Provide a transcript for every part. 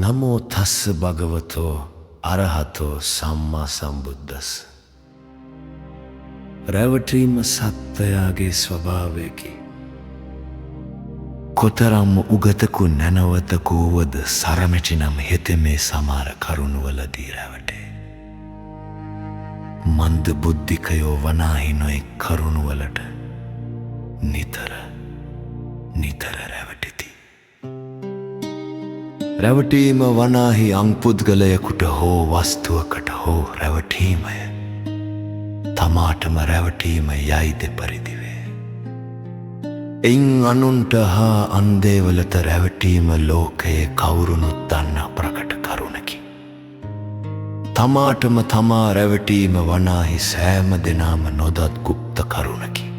නමෝ තස්ස භගවතෝ අරහතෝ සම්මා සම්බුද්දස්ස. රැවටීම සත්වයාගේ ස්වභාවයකි. කොතරම් උගතකු නැනවතකු වුවද සරමැටිනම් හෙතෙමේ සමහර කරුණුවලදී රැවටේ. මන්ද බුද්ධිකයෝ වනාහි නොයෙක් කරුණුවලට නිතර රැවටිති. රැවටීම වනාහි අංපුද්ගලයකුට හෝ වස්තුවකට හෝ රැවටීමය. තමාටම රැවටීම යයි දෙපරිදිවේ. එයින් අනුන්ට හා අන්දේවලට රැවටීම ලෝකයේ කවුරුනුත් දන්නා ප්‍රකට කරුණකි. තමාටම තමා රැවටීම වනාහි සෑම දෙනාම නොදත් ගුප්ත කරුණකි.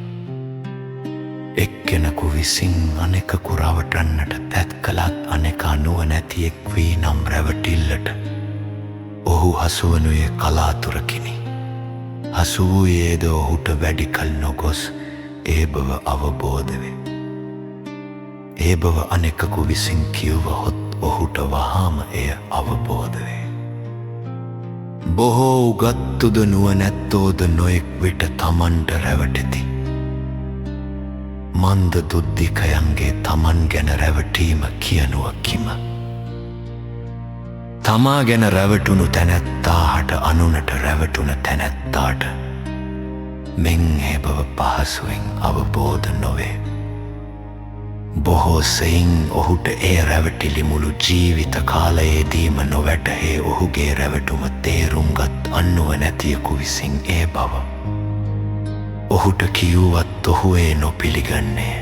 එක්කෙනෙකු විසින් අනෙකකු රවටන්නට තැත් කළත් අනෙකා නුවණැතියෙක් වී නම් රැවටිල්ලට ඔහු හසුවනුයේ කලාතුරකිනි. හසු වූයේද ඔහුට වැඩිකල් නොගොස් ඒ බව අවබෝධ වේ. ඒ බව අනෙකකු විසින් කිව්වහොත් ඔහුට වහාම එය අවබෝධ වේ. බොහෝ උගත්තුද නුවණැත්තෝද නොයෙක් විට තමන්ට රැවටෙති. මන්ද දුද්ධිකයන්ගේ තමන් ගැන රැවටීම කියනුව කිම? තමා ගැන රැවටුණු තැනැත්තාහට අනුනට රැවටුණ තැනැත්තාට මෙන් ඒ බව පහසුවෙන් අවබෝධ නොවේ. බොහෝ සෙයින් ඔහුට ඒ රැවටිලි මුළු ජීවිත කාලයේදීම නොවැටහේ ඔහුගේ රැවටුම තේරුම්ගත් අනුවණැතියෙකු විසින් ඒ බව. ඔහුට කිව්වත් ඔහු ඒ නොපිළිගන්නේ.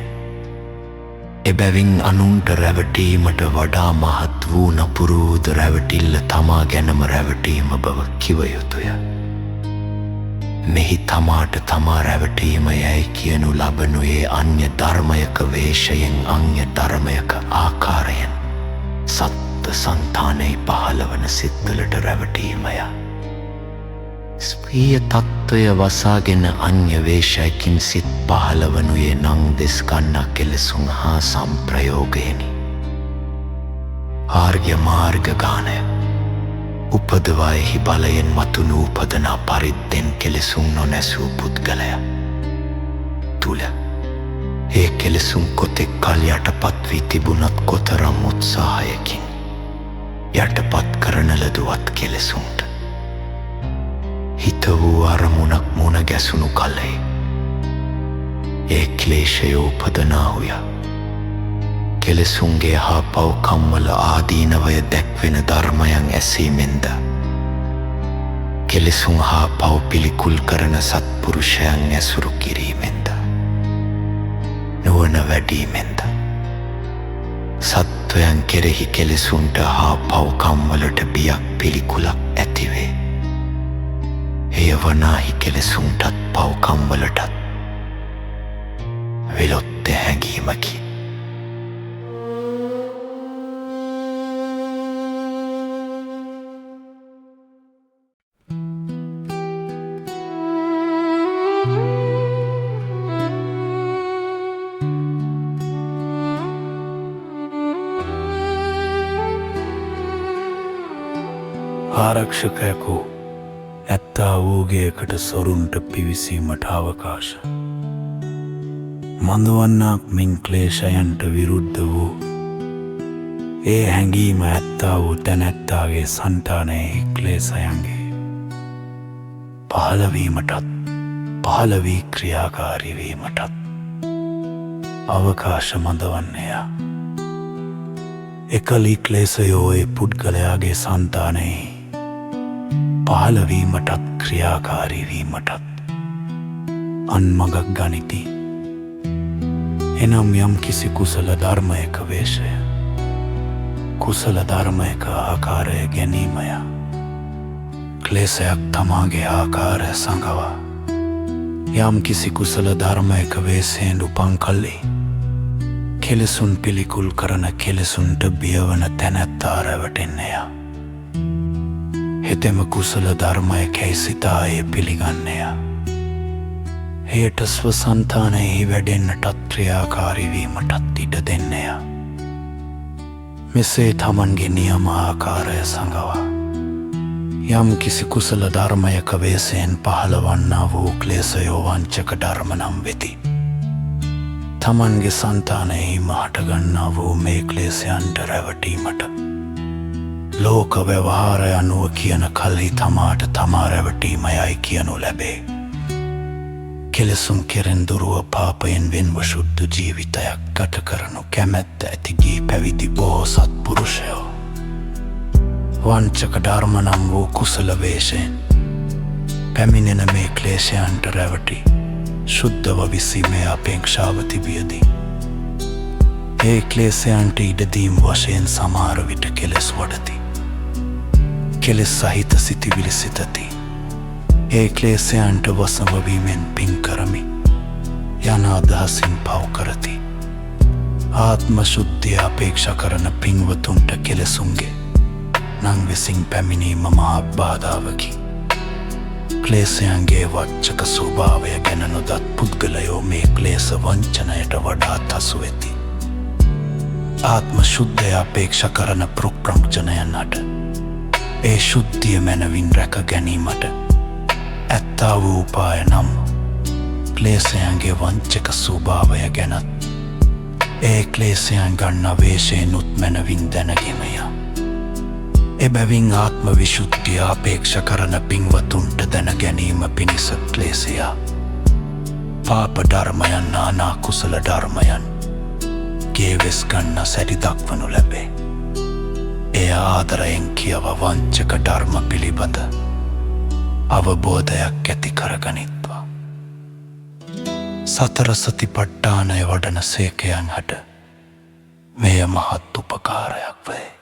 එබැවින් අනුන්ට රැවටීමට වඩා මහත් වූ නපුරුද රැවටිල්ල තමා ගැනම රැවටීම බව කිව යුතුය. මෙහි තමාට තමා රැවටීම යැයි කියනු ලබනුයේ අන්‍ය ධර්මයක වේශයෙන් අන්‍ය ධර්මයක ආකාරයෙන් සත්ත්ව සංතානයේ පහළවන සිත්වලට රැවටීමය. ස්වීය තත්ත්වය වසාගෙන අන්‍ය වේශයකින් සිත් පහළවනුයේ නං දෙස් ගන්නා කෙලෙසුන් හා සම්ප්‍රයෝගයෙනි. ආර්ය මාර්ග ගානය උපදවායෙහි බලයෙන් මතු නූපදනා පරිද්දෙන් කෙලෙසුන් නොනැසූ පුද්ගලයා තුළ ඒ කෙලෙසුන් කොතෙක් කල් යටපත් වී තිබුණත් කොතරම් උත්සාහයකින් යටපත් කරන ලදුවත් කෙලෙසුන්ට හිත වූ අරමුණක් මුණ ගැසුණු කලේ ඒ ක්ලේශය උපදනාහුය. කෙලෙසුන්ගේ හා පව්කම්වල ආදීනවය දැක්වෙන ධර්මයන් ඇසීමෙන්ද කෙලෙසුන් හා පව් පිළිකුල් කරන සත්පුරුෂයන් ඇසුරු කිරීමෙන්ද නුවණ වැඩීමෙන්ද සත්වයන් කෙරෙහි කෙලෙසුන්ට හා පව්කම්වලට බියක් පිළිකුලක් ඇතිවේ. එය වනාහි කෙලෙසුන්ටත් පව්කම්වලටත් විලොත්ත හැඟීමකි. ආරක්ෂකයකු ඇත්තා වූගේකට සොරුන්ට පිවිසීමට අවකාශ. මඳවන්නක් මින් ක්ලේශයන්ට විරුද්ධ වූ ඒ හැඟීම ඇත්තා වූ තැනැත්තාගේ සන්තානයේ ක්ලේශයන්ගේ පහළවීමටත් පහළවී ක්‍රියාකාරීවීමටත් අවකාශ මඳවන්නේය. එකලි ක්ලේශයෝ ඒ පුද්ගලයාගේ සන්තානයේ පහළවීමටත් ක්‍රියාකාරීවීමටත් අන්මගක් ගනිති. එනම් යම් කිසි කුසල ධර්මයක වේශය කුසල ධර්මයක ආකාරය ගැනීමය. ක්ලේශයක් තමාගේ ආකාරය සඟවා යම් කිසි කුසල ධර්මයක වේශයෙන් උපන් කල්ලි කෙලෙසුන් පිළිකුල් කරන කෙලෙසුන්ට බියවන තැනැත්තා රැවටෙන්නේය. හෙතෙම කුසල ධර්මයකැයි සිතා ඒ පිළිගන්නේය. එයට ස්වසන්තානයෙහි වැඩෙන්නටත් ක්‍රියාකාරීවීමටත් ඉඩ දෙන්නේය. මෙසේ තමන්ගේ නියම ආකාරය සඟවා යම් කිසි කුසල ධර්මයක වේසයෙන් පහළවන්නා වූ ක්ලේශයෝ වංචක ධර්ම නම් වෙති. තමන්ගේ සන්තානයෙහිම හටගන්නා වූ මේ ක්ලේශයන්ට රැවටීමට ලෝක ව්‍යවහාරය අනුව කියන කල්හි තමාට තමා රැවටීමයයි කියනු ලැබේ. කෙලෙසුන් කෙරෙන් දුරුව පාපයෙන් වෙන්ව ශුද්ධ ජීවිතයක් ගත කරනු කැමැත්ත ඇතිගී පැවිදි බොහෝ සත්පුරුෂයෝ වංචක ධර්ම නම් වූ කුසල වේශයෙන් පැමිණෙන මේ ක්ලේශයන්ට රැවටි ශුද්ධව විසීමේ අපේක්ෂාව තිබියදී ඒ ක්ලේශයන්ට ඉඩදීම් වශයෙන් සමහර විට කෙලෙස් වඩති. කෙලෙස් සහිත සිතිවිලි සිතති. ඒ ක්ලේශයන්ට වසවවීමෙන් පින් කරමි යන අදහසින් පව් කරති. ආත්ම ශුද්ධිය අපේක්ෂා කරන පින්වතුන්ට කෙලෙසුන්ගේ නං විසින් පැමිණීම මහත් බාධාවකි. ක්ලේශයන්ගේ වච්චක ස්වභාවය ගැන නොදත් පුද්ගලයෝ මේ ක්ලේශ වංචනයට වඩාත් හසු වෙති. ආත්ම ශුද්ධය අපේක්ෂා කරන ප්‍රඥයනට ඒ ශුද්ධිය මැනවින් රැක ගැනීමට ඇත්තා වූ උපාය නම් ක්ලේශයන්ගේ වංචක ස්වභාවය ගැනත් ඒ ක්ලේශයන් ගන්න වේශයෙන්ුත් මැනවින් දැනගෙනය. එබැවින් ආත්ම විශුද්ධිය අපේක්ෂා කරන පින්වතුන්ට දැන ගැනීම පිණිස ක්ලේශය පාප ධර්මයන් නානා කුසල ධර්මයන් ගේවෙස් ගන්න සැටි දක්වනු ලැබේ. එය ආදරයෙන් කියව වංචක ධර්ම පිළිබඳ අවබෝධයක් ඇති කරගනිත්වා. සතර සතිපට්ඨානය වඩන සේකයන් හට මෙය මහත් උපකාරයක් වේ.